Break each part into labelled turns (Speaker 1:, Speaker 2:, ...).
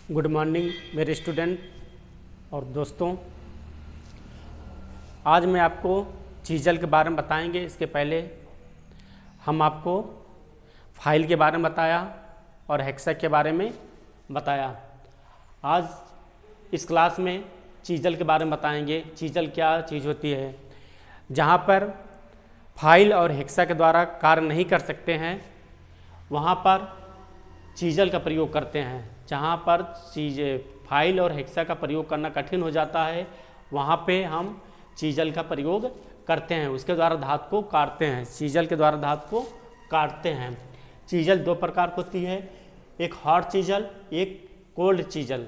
Speaker 1: Good morning मेरे student और दोस्तों। आज मैं आपको चीजल के बारे में बताएंगे। इसके पहले हम आपको फाइल के बारे में बताया और हेक्सा के बारे में बताया। आज इस क्लास में चीजल के बारे में बताएंगे। चीजल क्या चीज़ होती है। जहाँ पर फाइल और हेक्सा के द्वारा कार्य नहीं कर सकते हैं वहाँ पर चीजल का प्रयोग करते हैं। जहाँ पर फाइल और हेक्सा का प्रयोग करना कठिन हो जाता है वहाँ पे हम चीजल का प्रयोग करते हैं। उसके द्वारा धातु को काटते हैं। चीजल के द्वारा धातु को काटते हैं। चीजल दो प्रकार की होती है, एक हॉट चीजल, एक कोल्ड चीजल।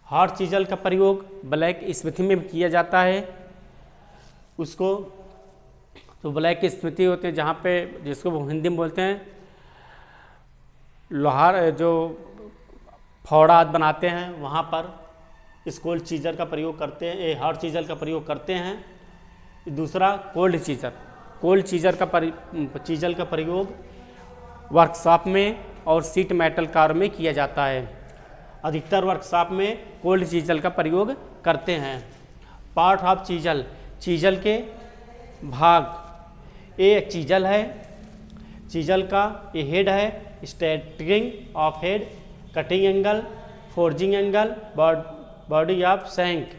Speaker 1: हॉट चीजल का प्रयोग ब्लैक स्मिथी में किया जाता है। उसको तो ब्लैक स्मिथी होते हैं जहाँ पे जिसको वो हिंदी में बोलते हैं लोहार, जो फावड़ा बनाते हैं वहाँ पर इस कोल्ड चीजल का प्रयोग करते हैं, हॉट चीजल का प्रयोग करते हैं। दूसरा कोल्ड चीजल। कोल्ड चीजल का प्रयोग वर्कशॉप में और सीट मेटल कार में किया जाता है। अधिकतर वर्कशॉप में कोल्ड चीजल का प्रयोग करते हैं। पार्ट ऑफ चीजल, चीजल के भाग। एक चीजल है, चीजल का ये हेड है, stating of head, cutting angle, forging angle, body of shank.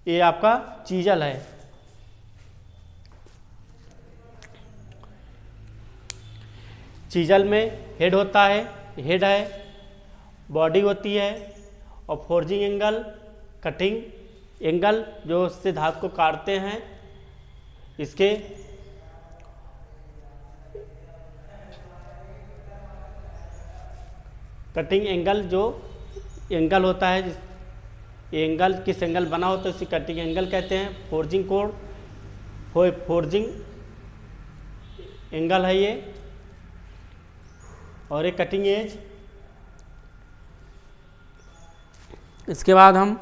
Speaker 1: ये आपका चीजल है। चीजल में हेड होता है, हेड है, बॉडी होती है और फोर्जिंग एंगल, कटिंग एंगल जो उससे धातु को काटते हैं। इसके कटिंग एंगल जो एंगल होता है, एंगल किस एंगल बना होता है उसी कटिंग एंगल कहते हैं। फोर्जिंग कोड फोर्जिंग एंगल है ये, और एक कटिंग एज। इसके बाद हम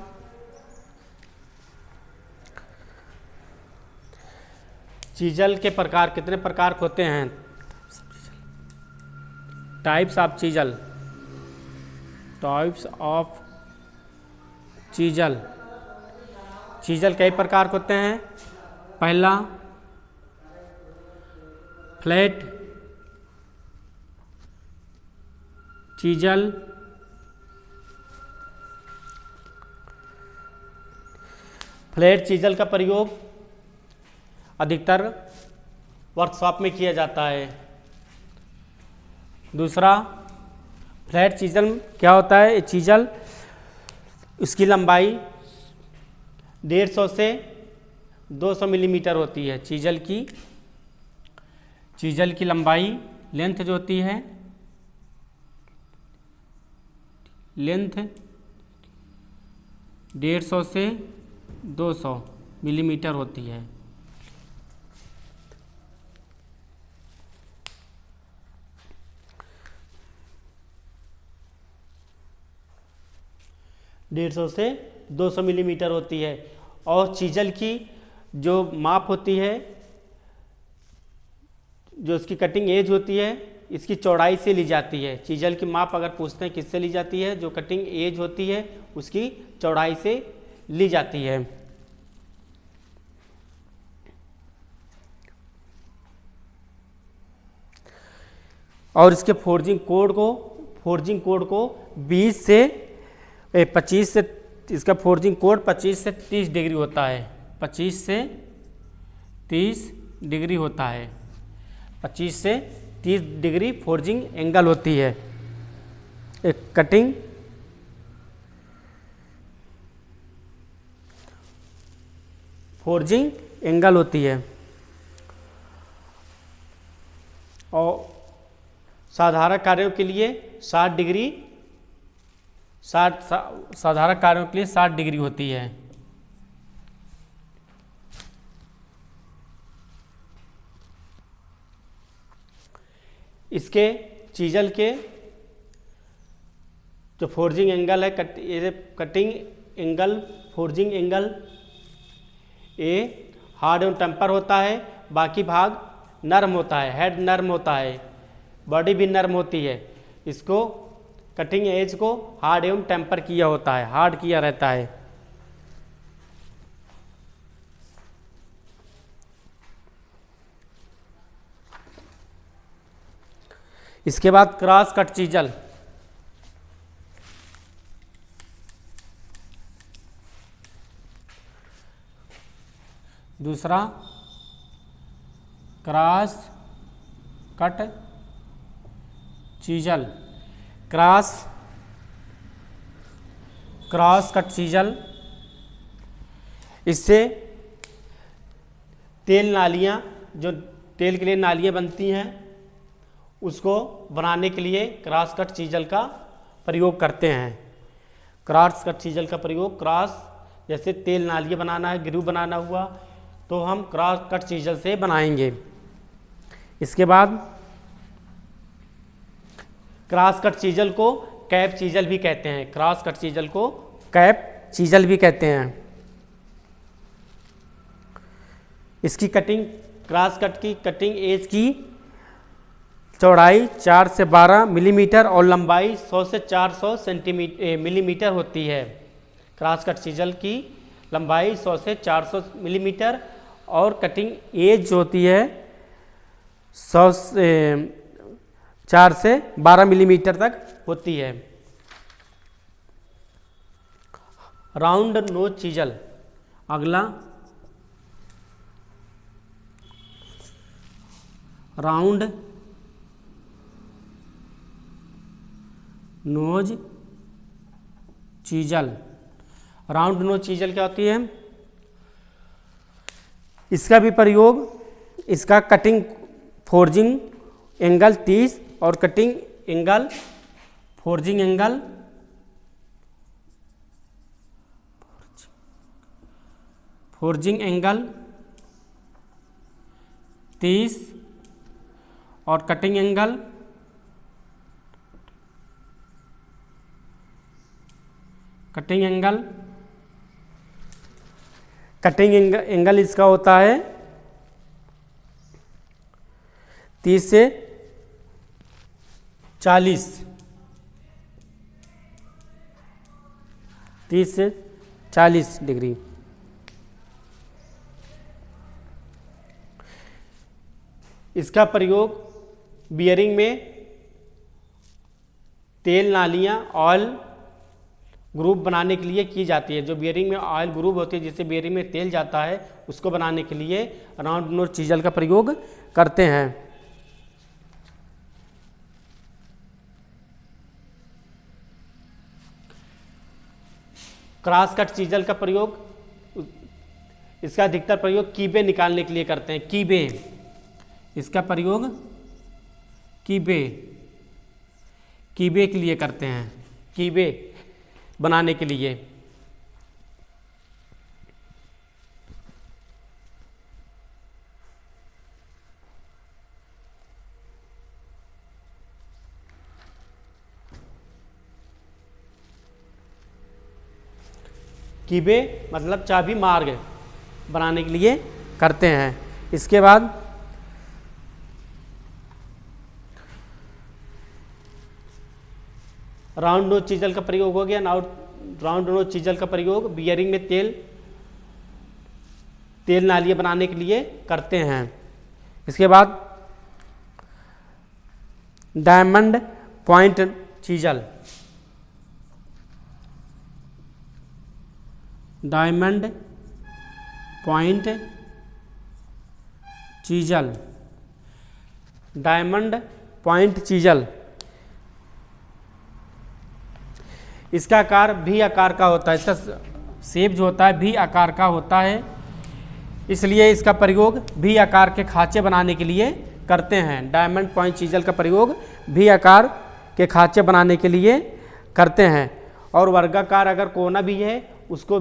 Speaker 1: चीजल के प्रकार, कितने प्रकार होते हैं। Types of chisel, types of chisel. Chisel कई प्रकार के होते हैं। पहला फ्लैट चीजल, फ्लैट चीजल का प्रयोग अधिकतर वर्कशॉप में किया जाता है। दूसरा फ्लैट चीजल क्या होता है। चीजल उसकी लंबाई 150 से 200 मिलीमीटर होती है। चीजल की लंबाई, लेंथ जो होती है, लेंथ 150 से 200 मिलीमीटर होती है। डेढ़ सौ से 200 मिलीमीटर होती है। और चीजल की जो माप होती है, जो इसकी कटिंग एज होती है, इसकी चौड़ाई से ली जाती है। चीजल की माप अगर पूछते हैं किससे ली जाती है, जो कटिंग एज होती है उसकी चौड़ाई से ली जाती है। और इसके फोर्जिंग कोड को 20 से 25 से, इसका फोर्जिंग कोड 25 से 30 डिग्री होता है। 25 से 30 डिग्री होता है। 25 से 30 डिग्री फोर्जिंग एंगल होती है। एक कटिंग फोर्जिंग एंगल होती है। और साधारण कार्यों के लिए 60 डिग्री, साधारण कार्यों के लिए 60 डिग्री होती है। इसके चीजल के जो फोर्जिंग एंगल है, कटिंग एंगल, फोर्जिंग एंगल, ये हार्ड एवं टेम्पर होता है। बाकी भाग नर्म होता है, हेड नर्म होता है। बॉडी भी नर्म होती है। इसको कटिंग एज को हार्ड एवं टेम्पर किया होता है, हार्ड किया रहता है। इसके बाद क्रॉस कट चीजल। दूसरा cross cut chisel. Cross cut chisel, इससे तेल नालियाँ, जो तेल के लिए नालियाँ बनती हैं, उसको बनाने के लिए क्रॉस कट चीजल का प्रयोग करते हैं। क्रॉस कट चीजल का प्रयोग, क्रॉस जैसे तेल नालियाँ बनाना है, ग्रू बनाना हुआ, तो हम क्रॉस कट चीजल से बनाएंगे। इसके बाद क्रॉस कट चीजल को कैप चीजल भी कहते हैं। क्रॉस कट चीजल को कैप चीजल भी कहते हैं। इसकी कटिंग, क्रॉस कट की कटिंग एज की चौड़ाई 4 से 12 मिलीमीटर और लंबाई 100 से 400 मिलीमीटर होती है। क्रॉस कट चीजल की लंबाई 100 से 400 मिलीमीटर और कटिंग एज जो होती है 4 से 12 मिलीमीटर तक होती है। Round nose chisel. अगला round nose chisel. Round nose chisel क्या होती है? इसका भी प्रयोग, इसका कटिंग फोर्जिंग एंगल 30 और कटिंग एंगल फोर्जिंग एंगल 30 और कटिंग एंगल इसका होता है 30 से 40, 30 से 40 डिग्री। इसका प्रयोग बियरिंग में तेल नालियाँ ऑयल ग्रुप बनाने के लिए की जाती है। जो बियरिंग में ऑयल ग्रुप होती है, जिससे बियरिंग में तेल जाता है, उसको बनाने के लिए राउंड नोज चीजल का प्रयोग करते हैं। क्रॉस कट चीजल का प्रयोग, इसका अधिकतर प्रयोग कीबे निकालने के लिए करते हैं। कीबे, इसका प्रयोग कीबे के लिए करते हैं, कीबे बनाने के लिए। कीबे मतलब चाबी मार्ग बनाने के लिए करते हैं। इसके बाद राउंड नोज चीजल का प्रयोग हो गया। राउंड नोज चीजल का प्रयोग बियरिंग में तेल नालियाँ बनाने के लिए करते हैं। इसके बाद diamond point chisel. Diamond point chisel. Diamond point chisel, इसका आकार भी आकार का होता है। इसका शेप जो होता है भी आकार का होता है, इसलिए इसका प्रयोग भी आकार के खांचे बनाने के लिए करते हैं। डायमंड पॉइंट चीजल का प्रयोग भी आकार के खांचे बनाने के लिए करते हैं। और वर्गाकार अगर कोना भी है, उसको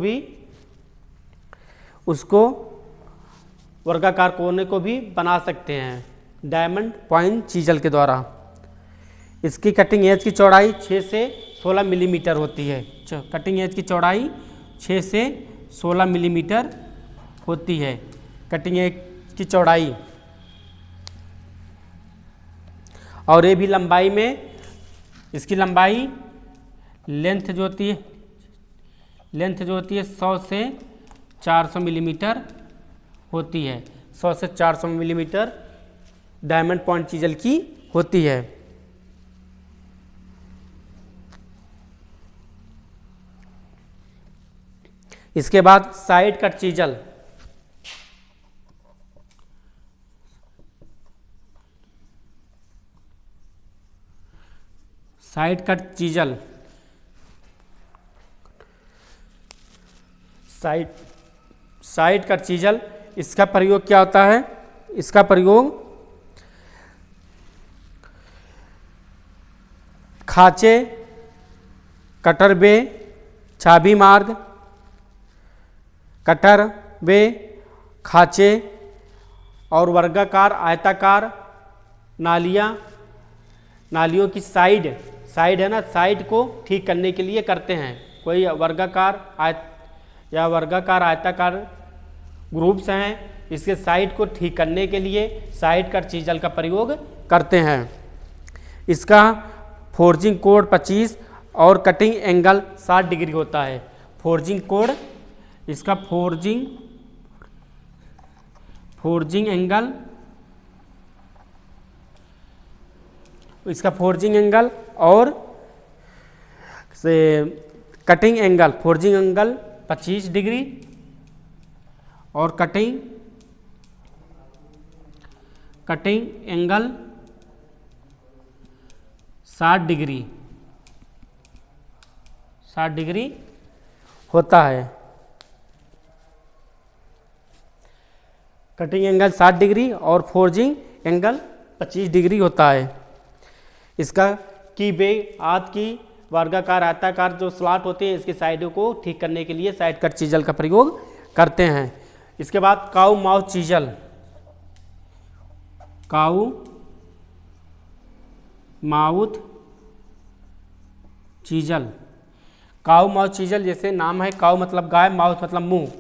Speaker 1: वर्गाकार कोने को भी बना सकते हैं डायमंड पॉइंट चीजल के द्वारा। इसकी कटिंग एज की चौड़ाई 6 से 16 मिलीमीटर होती है। कटिंग एज की चौड़ाई 6 से 16 मिलीमीटर होती है, कटिंग एज की चौड़ाई। और ये भी लंबाई में, इसकी लंबाई लेंथ जो होती है 100 से 400 मिलीमीटर होती है। 100 से 400 मिलीमीटर डायमंड पॉइंट चीजल की होती है। इसके बाद side cut chisel. Side cut chisel, side cut chisel, इसका प्रयोग क्या होता है? इसका प्रयोग खांचे, कटर बे, चाबी मार्ग, कटर बे, खांचे और वर्गाकार आयताकार नालियों की साइड है ना, साइड को ठीक करने के लिए करते हैं। कोई वर्गाकार आयताकार ग्रुप्स हैं, इसके साइड को ठीक करने के लिए साइड कट चीजल का प्रयोग करते हैं। इसका फोर्जिंग कोड 25 और कटिंग एंगल 60 डिग्री होता है। फोर्जिंग कोड, इसका फोर्जिंग एंगल, इसका फोर्जिंग एंगल और से cutting angle, forging angle 25 degree और कटिंग एंगल 60 डिग्री होता है। कटिंग एंगल 60 डिग्री और फोर्जिंग एंगल 25 डिग्री होता है। इसका की बे आद की वर्गाकार आयताकार जो स्लॉट होते हैं, इसकी साइडों को ठीक करने के लिए साइड कट चीजल का प्रयोग करते हैं। इसके बाद काऊ माउथ चीजल। काऊ माउथ चीजल, जैसे नाम है, काऊ मतलब गाय, माउथ मतलब मुंह।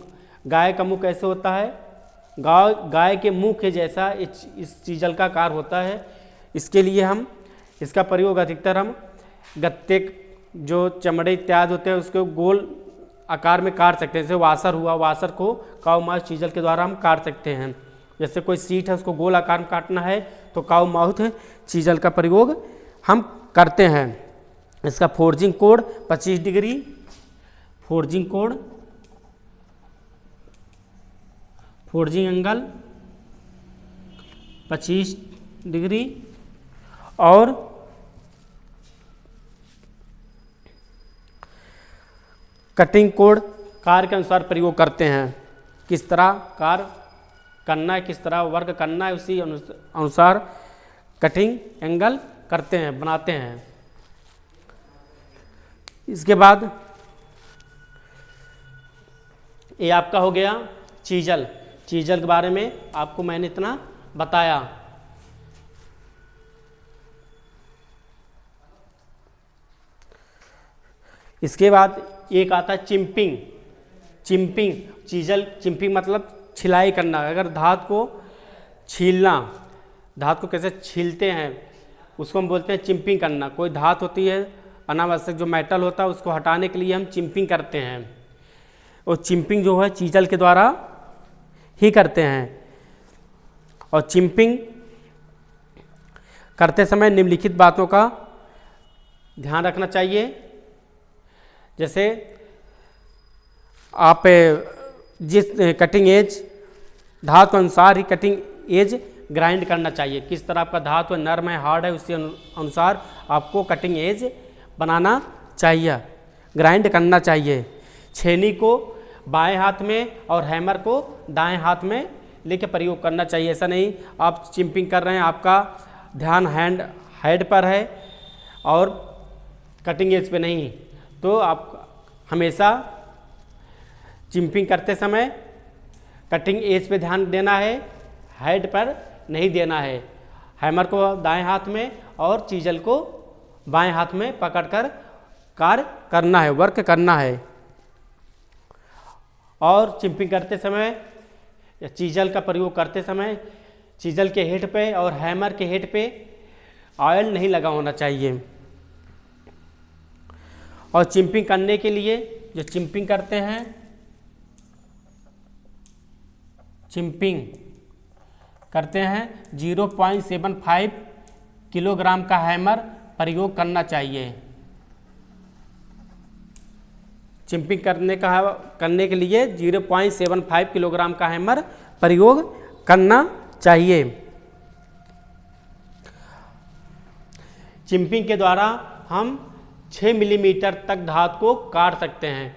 Speaker 1: गाय का मुंह कैसे होता है? गाय के मुंह के जैसा इस चीजल का आकार होता है। इसके लिए हम इसका प्रयोग अधिकतर हम गत्ते जो चमड़े इत्यादि होते हैं उसको गोल आकार में काट सकते हैं। जैसे वासर हुआ, वासर को काऊ माउथ चीजल के द्वारा हम काट सकते हैं। जैसे कोई सीट है उसको गोल आकार में काटना है तो काऊ माउथ चीजल का प्रयोग हम करते हैं। इसका forging code 25 degree, forging angle 25 degree और कटिंग कोड कार्य के अनुसार प्रयोग करते हैं। किस तरह कार्य करना है, किस तरह वर्क करना है, उसी अनुसार कटिंग एंगल करते हैं, बनाते हैं। इसके बाद ये आपका हो गया चीजल के बारे में आपको मैंने इतना बताया। इसके बाद एक आता है चिंपिंग। चिंपिंग मतलब छिलाई करना। अगर धात को छीलना, धात को कैसे छीलते हैं उसको हम बोलते हैं चिंपिंग करना। कोई धात होती है अनावश्यक जो मेटल होता है उसको हटाने के लिए हम चिंपिंग करते हैं, और चिंपिंग जो है चीजल के द्वारा ही करते हैं। और चिंपिंग करते समय निम्नलिखित बातों का ध्यान रखना चाहिए। जैसे आप जिस कटिंग एज धातु अनुसार ही कटिंग एज ग्राइंड करना चाहिए। किस तरह आपका धातु नर्म है, हार्ड है, उसी अनुसार आपको कटिंग एज बनाना चाहिए, ग्राइंड करना चाहिए। छेनी को बाएं हाथ में और हैमर को दाएं हाथ में लेके प्रयोग करना चाहिए। ऐसा नहीं आप चिंपिंग कर रहे हैं, आपका ध्यान हेड पर है और कटिंग एज पे नहीं, तो आप हमेशा चिंपिंग करते समय कटिंग एज पे ध्यान देना है, हेड पर नहीं देना है। हैमर को दाएं हाथ में और चीजल को बाएं हाथ में पकड़कर कार्य करना है, वर्क करना है। और चिंपिंग करते समय या चीजल का प्रयोग करते समय चीजल के हेड पे और हैमर के हेड पे ऑयल नहीं लगा होना चाहिए। और चिम्पिंग करने के लिए जो चिम्पिंग करते हैं, चिम्पिंग करते हैं 0.75 किलोग्राम का हैमर प्रयोग करना चाहिए। चिम्पिंग करने के लिए 0.75 किलोग्राम का हैमर प्रयोग करना चाहिए। चिम्पिंग के द्वारा हम 6 मिलीमीटर तक धातु को काट सकते हैं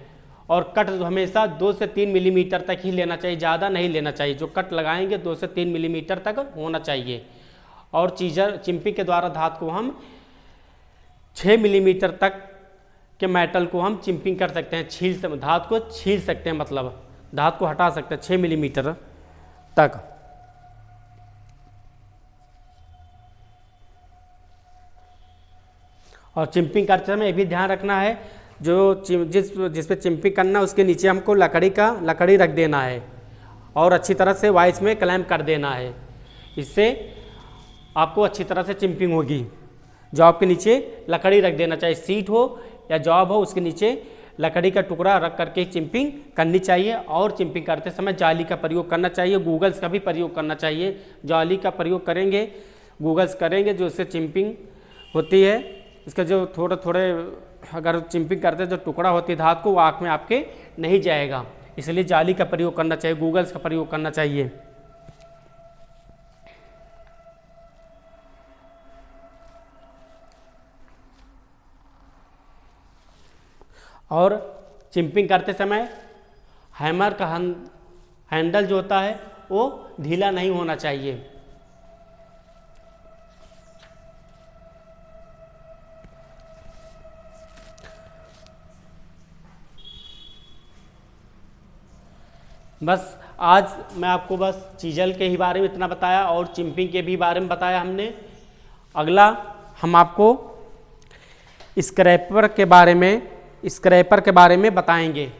Speaker 1: और कट हमेशा 2 से 3 मिलीमीटर तक ही लेना चाहिए, ज़्यादा नहीं लेना चाहिए। जो कट लगाएंगे 2 से 3 मिलीमीटर तक होना चाहिए। और चिम्पिंग के द्वारा धातु को हम 6 मिलीमीटर तक के मेटल को हम चिम्पिंग कर सकते हैं, धातु को छील सकते हैं, मतलब धातु को हटा सकते हैं 6 मिलीमीटर तक। और चिम्पिंग करते समय ये भी ध्यान रखना है, जिस पे चिम्पिंग करना है उसके नीचे हमको लकड़ी रख देना है और अच्छी तरह से वाइस में क्लैंप कर देना है। इससे आपको अच्छी तरह से चिम्पिंग होगी। जॉब के नीचे लकड़ी रख देना चाहिए, सीट हो या जॉब हो उसके नीचे लकड़ी का टुकड़ा रख करके चिम्पिंग करनी चाहिए। और चिम्पिंग करते समय जाली का प्रयोग करना चाहिए, गूगल्स का भी प्रयोग करना चाहिए। जाली का प्रयोग करेंगे, गूगल्स करेंगे जो इससे चिम्पिंग होती है, इसका जो थोड़े अगर चिम्पिंग करते जो टुकड़ा होती है धातु को, वो आँख में आपके नहीं जाएगा, इसलिए जाली का प्रयोग करना चाहिए, गूगल्स का प्रयोग करना चाहिए। और चिम्पिंग करते समय हैमर का हैंडल जो होता है वो ढीला नहीं होना चाहिए। बस आज मैं आपको बस चीजल के ही बारे में इतना बताया और चिम्पिंग के भी बारे में बताया हमने। अगला हम आपको स्क्रैपर के बारे में बताएंगे।